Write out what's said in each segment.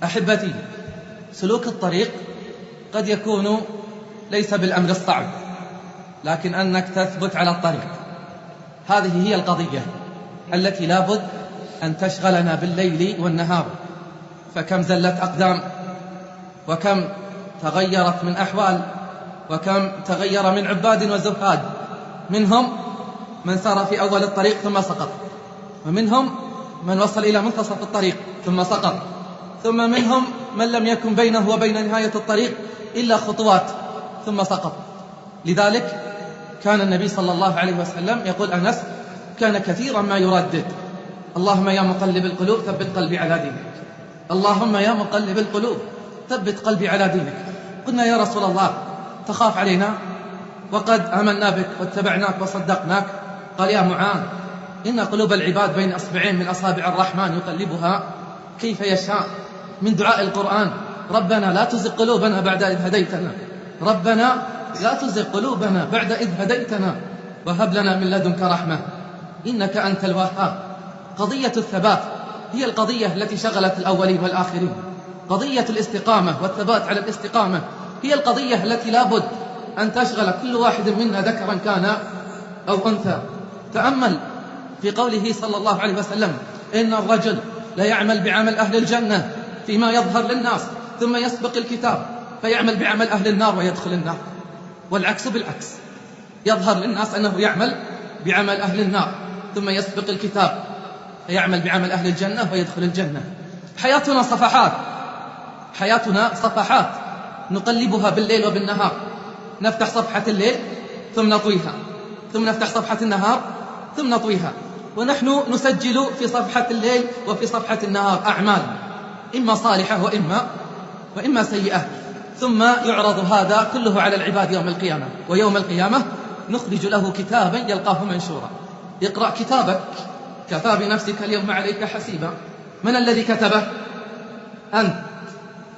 أحبتي، سلوك الطريق قد يكون ليس بالأمر الصعب، لكن أنك تثبت على الطريق. هذه هي القضية التي لابد أن تشغلنا بالليل والنهار. فكم زلت أقدام، وكم تغيرت من أحوال، وكم تغير من عباد وزهاد. منهم من سار في أول الطريق ثم سقط، ومنهم من وصل إلى منتصف الطريق ثم سقط، ثم منهم من لم يكن بينه وبين نهاية الطريق إلا خطوات ثم سقط. لذلك كان النبي صلى الله عليه وسلم يقول أنس كان كثيرا ما يردد: اللهم يا مقلب القلوب ثبت قلبي على دينك، اللهم يا مقلب القلوب ثبت قلبي على دينك. قلنا يا رسول الله تخاف علينا وقد آمنا بك واتبعناك وصدقناك؟ قال: يا معاذ، إن قلوب العباد بين أصبعين من أصابع الرحمن يقلبها كيف يشاء. من دعاء القرآن: ربنا لا تزغ قلوبنا بعد إذ هديتنا، ربنا لا تزغ قلوبنا بعد إذ هديتنا وهب لنا من لدنك رحمة إنك أنت الوهاب. قضية الثبات هي القضية التي شغلت الأولين والآخرين. قضية الاستقامة والثبات على الاستقامة هي القضية التي لابد أن تشغل كل واحد منا، ذكرا كان أو أنثى. تأمل في قوله صلى الله عليه وسلم: إن الرجل ليعمل بعمل أهل الجنة فيما يظهر للناس ثم يسبق الكتاب فيعمل بعمل أهل النار ويدخل النار. والعكس بالعكس، يظهر للناس أنه يعمل بعمل أهل النار ثم يسبق الكتاب فيعمل بعمل أهل الجنة ويدخل الجنة. حياتنا صفحات، حياتنا صفحات نقلبها بالليل وبالنهار. نفتح صفحة الليل ثم نطويها، ثم نفتح صفحة النهار ثم نطويها، ونحن نسجل في صفحة الليل وفي صفحة النهار أعمال إما صالحة وإما سيئة، ثم يعرض هذا كله على العباد يوم القيامة. ويوم القيامة نخرج له كتابا يلقاه منشورا. اقرأ كتابك، كفى بنفسك اليوم عليك حسيبا. من الذي كتبه؟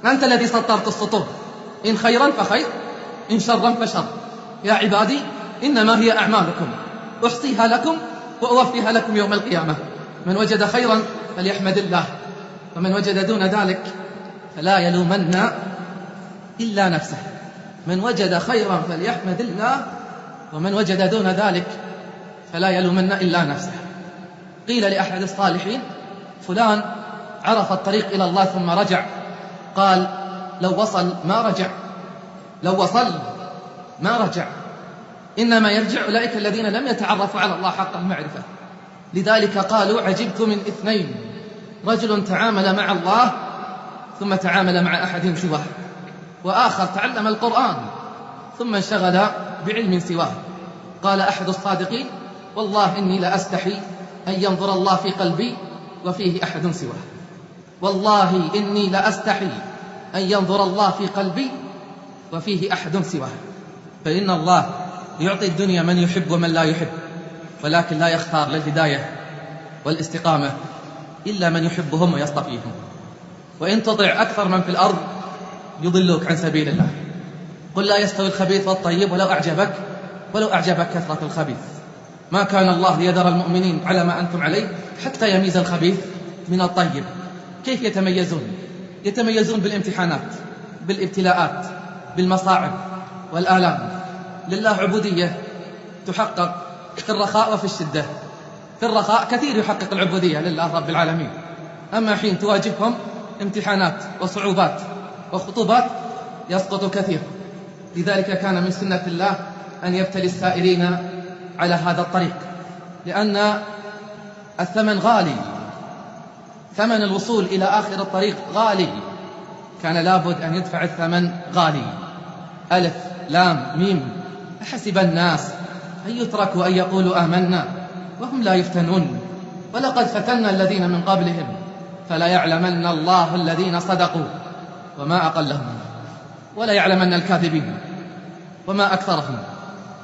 أنت الذي سطرت السطور، إن خيرا فخير، إن شرا فشر. يا عبادي إنما هي أعمالكم أحصيها لكم وأوفيها لكم يوم القيامة. من وجد خيرا فليحمد الله، ومن وجد دون ذلك فلا يلومن إلا نفسه. من وجد خيرا فليحمد الله، ومن وجد دون ذلك فلا يلومن إلا نفسه. قيل لأحد الصالحين: فلان عرف الطريق إلى الله ثم رجع. قال: لو وصل ما رجع، لو وصل ما رجع. إنما يرجع أولئك الذين لم يتعرفوا على الله حق المعرفة. لذلك قالوا: عجبت من اثنين: رجل تعامل مع الله ثم تعامل مع أحد سواه، وآخر تعلم القرآن ثم انشغل بعلم سواه. قال أحد الصادقين: والله إني لأستحي أن ينظر الله في قلبي وفيه أحد سواه. والله إني لأستحي أن ينظر الله في قلبي وفيه أحد سواه. فإن الله يعطي الدنيا من يحب ومن لا يحب، ولكن لا يختار للهداية والاستقامة إلا من يحبهم ويصطفيهم. وإن تطع أكثر من في الأرض يضلوك عن سبيل الله. قل لا يستوي الخبيث والطيب ولو أعجبك كثرة الخبيث. ما كان الله ليذر المؤمنين على ما أنتم عليه حتى يميز الخبيث من الطيب. كيف يتميزون؟ يتميزون بالامتحانات، بالابتلاءات، بالمصاعب والآلام. لله عبودية تحقق في الرخاء وفي الشدة. في الرخاء كثير يحقق العبودية لله رب العالمين، أما حين تواجههم امتحانات وصعوبات وخطوبات يسقط كثير. لذلك كان من سنة الله أن يبتلي السائرين على هذا الطريق، لأن الثمن غالي، ثمن الوصول إلى آخر الطريق غالي، كان لابد أن يدفع الثمن غالي. ألف لام ميم: أحسب الناس أن يتركوا أن يقولوا آمنا وهم لا يفتنون ولقد فتنا الذين من قبلهم فلا يعلمن الله الذين صدقوا وما أقلهم ولا يعلمن الكاذبين وما أكثرهم،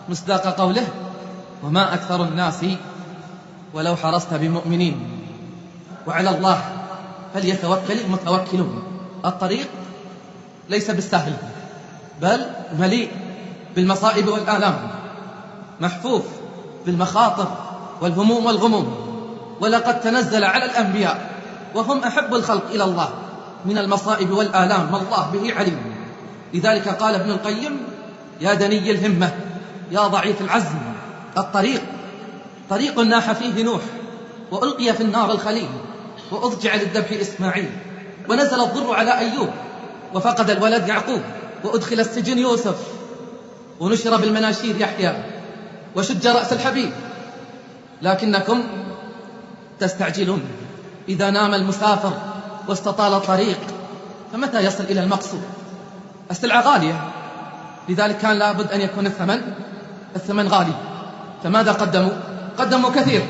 مصداق قوله: وما أكثر الناس ولو حرصت بمؤمنين. وعلى الله فليتوكل المتوكلون. الطريق ليس بالسهل، بل مليء بالمصائب والآلام، محفوف بالمخاطر والهموم والغموم. ولقد تنزل على الأنبياء وهم أحب الخلق إلى الله من المصائب والآلام ما الله به عليم. لذلك قال ابن القيم: يا دني الهمة يا ضعيف العزم، الطريق طريق ناح فيه نوح، وألقي في النار الخليل، وأضجع للذبح إسماعيل، ونزل الضر على أيوب، وفقد الولد يعقوب، وأدخل السجن يوسف، ونشر بالمناشير يحيى، وشج رأس الحبيب. لكنكم تستعجلون. إذا نام المسافر واستطال الطريق فمتى يصل إلى المقصود؟ السلعة غالية، لذلك كان لابد أن يكون الثمن غالي. فماذا قدموا؟ قدموا كثير،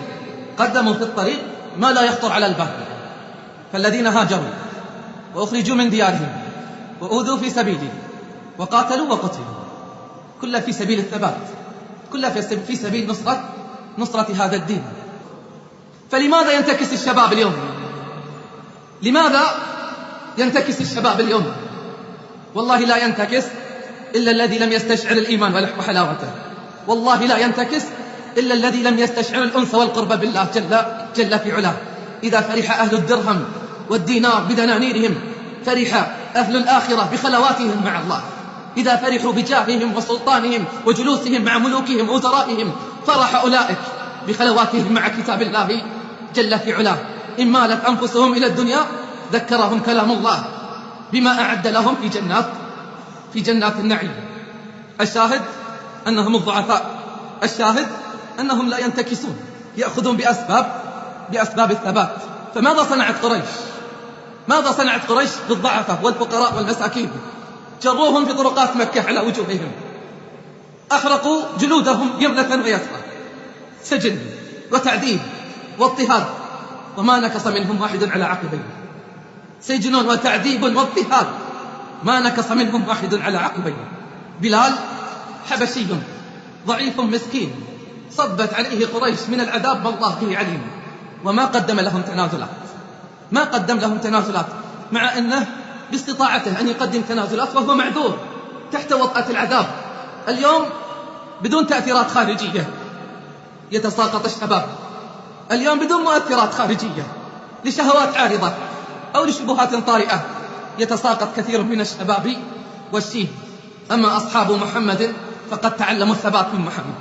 قدموا في الطريق ما لا يخطر على البال. فالذين هاجروا وأخرجوا من ديارهم وأوذوا في سبيلي وقاتلوا وقتلوا، كل في سبيل الثبات، كل في سبيل نصرة هذا الدين. فلماذا ينتكس الشباب اليوم؟ لماذا ينتكس الشباب اليوم؟ والله لا ينتكس إلا الذي لم يستشعر الإيمان وحلاوته، والله لا ينتكس إلا الذي لم يستشعر الأنس والقرب بالله جل في علاه. إذا فرح أهل الدرهم والدينار بدنانيرهم، فرح أهل الآخرة بخلواتهم مع الله. إذا فرحوا بجاههم وسلطانهم وجلوسهم مع ملوكهم ووزرائهم، فرح أولئك بخلواتهم مع كتاب الله جل في علاه. إن مالت أنفسهم إلى الدنيا ذكرهم كلام الله بما أعد لهم في جنات النعيم. الشاهد أنهم الضعفاء، الشاهد أنهم لا ينتكسون، يأخذون بأسباب الثبات. فماذا صنعت قريش؟ ماذا صنعت قريش بالضعفة والفقراء والمساكين؟ جروهم في طرقات مكة على وجوههم، أحرقوا جلودهم يمنة ويسرى، سجن وتعذيب واضطهاد، وما نكص منهم واحد على عقبيه. سجن وتعذيب واضطهاد، ما نكص منهم واحد على عقبيه. بلال حبشي ضعيف مسكين، صبت عليه قريش من العذاب ما الله به عليم، وما قدم لهم تنازلات، ما قدم لهم تنازلات، مع أنه باستطاعته أن يقدم تنازلات وهو معذور تحت وطأة العذاب. اليوم بدون تأثيرات خارجية يتساقط الشباب، اليوم بدون مؤثرات خارجية لشهوات عارضة أو لشبهات طارئة يتساقط كثير من الشباب والشيب. أما أصحاب محمد فقد تعلموا الثبات من محمد.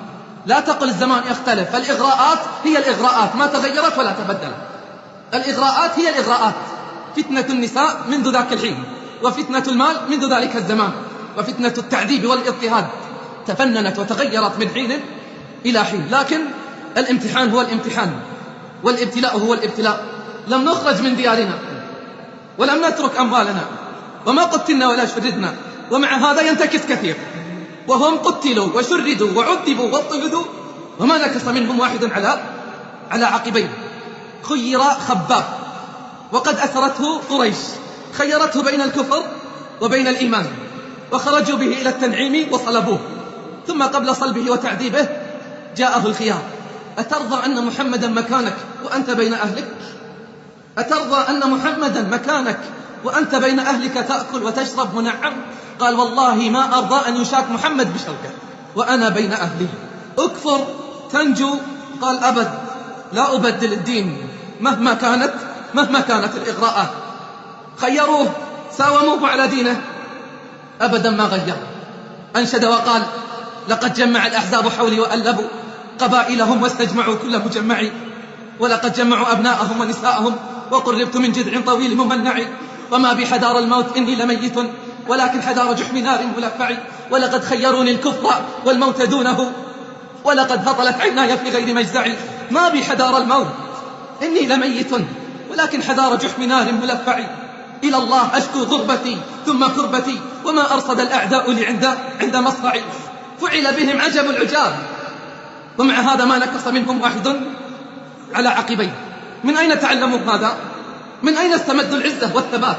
لا تقل الزمان يختلف، فالإغراءات هي الإغراءات، ما تغيرت ولا تبدلت. الإغراءات هي الإغراءات، فتنة النساء منذ ذاك الحين، وفتنة المال منذ ذلك الزمان، وفتنة التعذيب والاضطهاد تفننت وتغيرت من حين إلى حين. لكن الامتحان هو الامتحان، والابتلاء هو الابتلاء. لم نخرج من ديارنا ولم نترك أموالنا وما قتلنا ولا شردنا، ومع هذا ينتكس كثير، وهم قتلوا وشردوا وعذبوا واضطهدوا وما نكص منهم واحد على عقبيه. خير خباب وقد أسرته قريش، خيرته بين الكفر وبين الإيمان، وخرجوا به إلى التنعيم وصلبوه، ثم قبل صلبه وتعذيبه جاءه الخيار: أترضى أن محمدا مكانك وأنت بين أهلك؟ أترضى أن محمدا مكانك وأنت بين أهلك تأكل وتشرب منعم؟ قال: والله ما أرضى أن يشاك محمد بشوكة وأنا بين أهلي. أكفر تنجو؟ قال: أبد، لا أبدل الدين مهما كانت الإغراءات. خيروه، ساوموه على دينه، أبدا ما غير. أنشد وقال: لقد جمع الأحزاب حولي وألبوا قبائلهم واستجمعوا كل مجمع، ولقد جمعوا أبناءهم ونساءهم وقربت من جذع طويل ممنع، وما بحدار الموت إني لميت ولكن حدار جحم نار ملفع، ولقد خيروني الكفر والموت دونه ولقد هطلت عيناي في غير مجزع، ما بحدار الموت إني لميت ولكن حدار جحم نار ملفع، إلى الله أشكو غربتي ثم كربتي، وما أرصد الأعداء لي عند مصرعي، فعل بهم عجب العجاب، ومع هذا ما نكص منهم واحد على عقبيه. من أين تعلموا هذا؟ من أين استمدوا العزة والثبات؟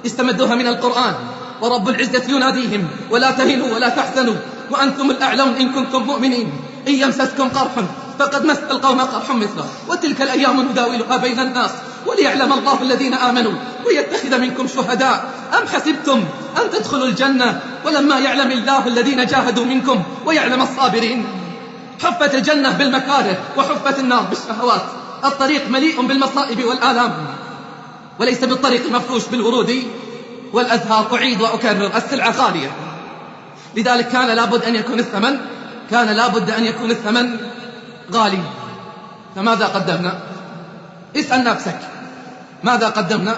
استمدوها من القرآن، ورب العزة يناديهم: ولا تهنوا ولا تحزنوا وأنتم الأعلون إن كنتم مؤمنين، إن يمسسكم قرح فقد مس القوم قرح مثله، وتلك الأيام نداولها بين الناس وليعلم الله الذين آمنوا ويتخذ منكم شهداء، أم حسبتم أن تدخلوا الجنة ولما يعلم الله الذين جاهدوا منكم ويعلم الصابرين. حفت الجنة بالمكاره وحفت النار بالشهوات، الطريق مليء بالمصائب والآلام، وليس بالطريق المفروش بالورود والأزهار. أعيد وأكرر: السلعة غالية، لذلك كان لابد أن يكون الثمن غالي. فماذا قدمنا؟ اسأل نفسك، ماذا قدمنا؟